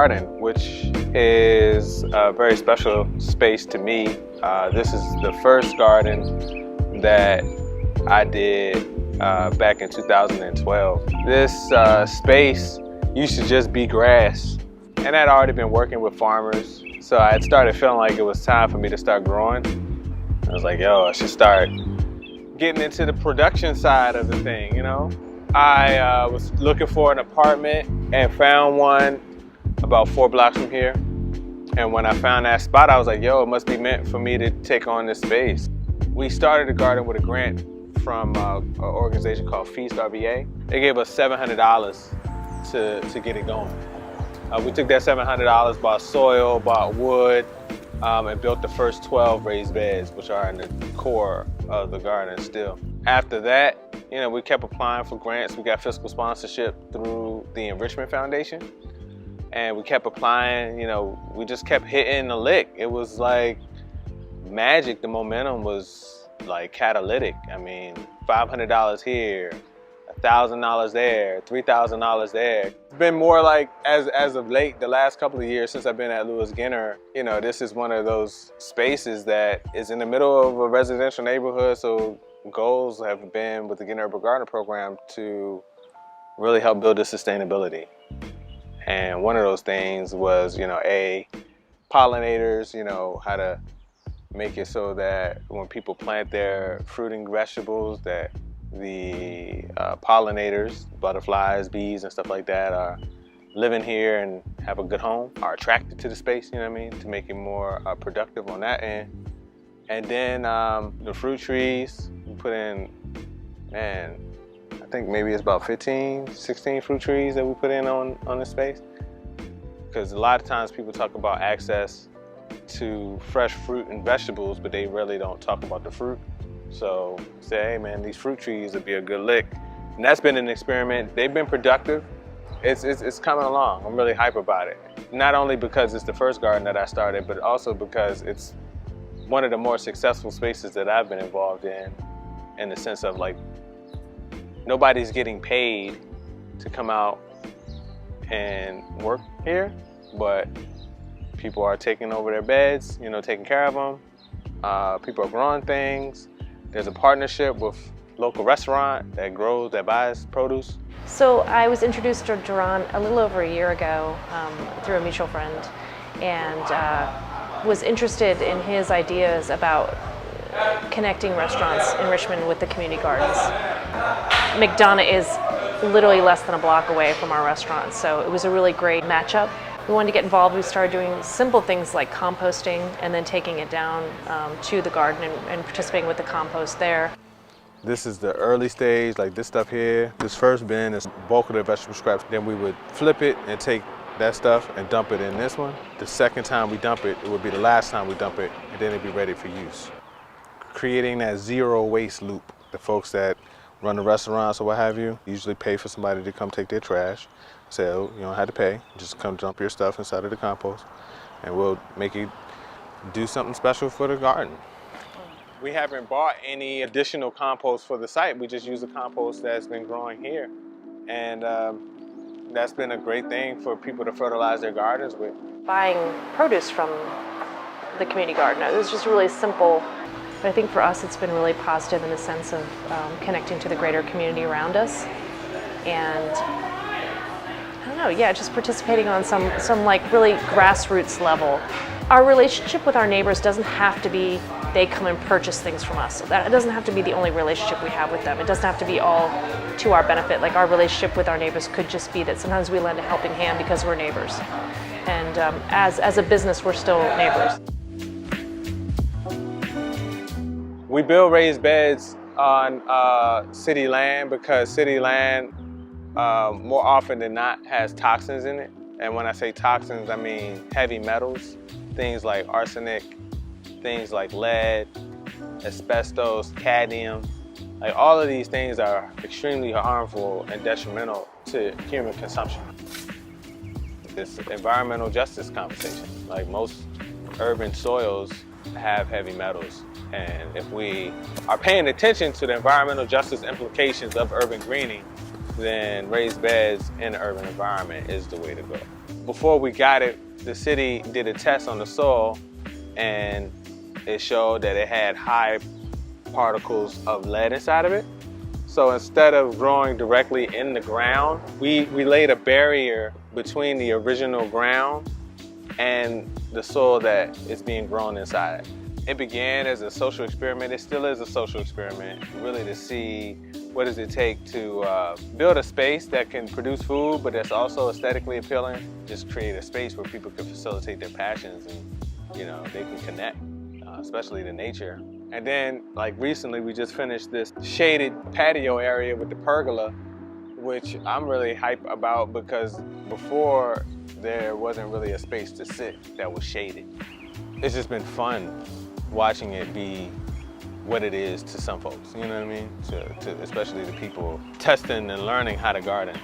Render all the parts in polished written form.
Garden, which is a very special space to me. This is the first garden that I did back in 2012. This space used to just be grass, and I'd already been working with farmers, so I had started feeling like it was time for me to start growing. I was like, yo, I should start getting into the production side of the thing, you know? I was looking for an apartment and found one about 4 blocks from here. And when I found that spot, I was like, yo, it must be meant for me to take on this space. We started the garden with a grant from an organization called Feast RBA. They gave us $700 to get it going. We took that $700, bought soil, bought wood, and built the first 12 raised beds, which are in the core of the garden still. After that, you know, we kept applying for grants. We got fiscal sponsorship through the Enrichment Foundation. And we kept applying, you know, we just kept hitting the lick. It was like magic. The momentum was like catalytic. I mean, $500 here, $1,000 there, $3,000 there. It's been more like, as of late, the last couple of years since I've been at Lewis Ginter, you know, this is one of those spaces that is in the middle of a residential neighborhood. So goals have been with the Ginter Urban Garden Program to really help build this sustainability. And one of those things was, you know, pollinators, you know, how to make it so that when people plant their fruiting vegetables, that the pollinators, butterflies, bees, and stuff like that are living here and have a good home, are attracted to the space, you know what I mean, to make it more productive on that end. And then the fruit trees, we put in, man, I think maybe it's about 15, 16 fruit trees that we put in on this space. Because a lot of times people talk about access to fresh fruit and vegetables, but they really don't talk about the fruit. So say, hey man, these fruit trees would be a good lick. And that's been an experiment. They've been productive. It's coming along. I'm really hype about it. Not only because it's the first garden that I started, but also because it's one of the more successful spaces that I've been involved in the sense of like, nobody's getting paid to come out and work here, but people are taking over their beds, you know, taking care of them. People are growing things. There's a partnership with local restaurant that buys produce. So I was introduced to Duran a little over a year ago through a mutual friend, and was interested in his ideas about connecting restaurants in Richmond with the community gardens. McDonough is literally less than a block away from our restaurant, so it was a really great matchup. We wanted to get involved. We started doing simple things like composting and then taking it down to the garden and participating with the compost there. This is the early stage, like this stuff here. This first bin is bulk of the vegetable scraps. Then we would flip it and take that stuff and dump it in this one. The second time we dump it, it would be the last time we dump it, and then it'd be ready for use. Creating that zero waste loop. The folks that run the restaurants or what have you usually pay for somebody to come take their trash. Say, oh, you don't have to pay, just come dump your stuff inside of the compost, and we'll make you do something special for the garden. We haven't bought any additional compost for the site. We just use the compost that's been growing here. And that's been a great thing for people to fertilize their gardens with. Buying produce from the community garden, it was just really simple. But I think for us it's been really positive in the sense of connecting to the greater community around us. And I don't know, yeah, just participating on some like really grassroots level. Our relationship with our neighbors doesn't have to be they come and purchase things from us. That doesn't have to be the only relationship we have with them. It doesn't have to be all to our benefit. Like our relationship with our neighbors could just be that sometimes we lend a helping hand because we're neighbors. And as a business, we're still neighbors. We build raised beds on city land because city land more often than not has toxins in it. And when I say toxins, I mean heavy metals, things like arsenic, things like lead, asbestos, cadmium. Like all of these things are extremely harmful and detrimental to human consumption. This environmental justice conversation, like most urban soils have heavy metals. And if we are paying attention to the environmental justice implications of urban greening, then raised beds in an urban environment is the way to go. before we got it, the city did a test on the soil and it showed that it had high particles of lead inside of it. So instead of growing directly in the ground, we laid a barrier between the original ground and the soil that is being grown inside. It began as a social experiment. It still is a social experiment, really, to see what does it take to build a space that can produce food, but that's also aesthetically appealing. Just create a space where people can facilitate their passions and, you know, they can connect, especially to nature. And then, like recently, we just finished this shaded patio area with the pergola, which I'm really hyped about because before there wasn't really a space to sit that was shaded. It's just been fun watching it be what it is to some folks, you know what I mean? To especially the people testing and learning how to garden.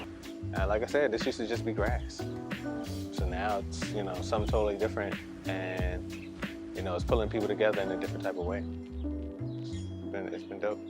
And like I said, this used to just be grass. So now it's, you know, something totally different, and, you know, it's pulling people together in a different type of way. It's been dope.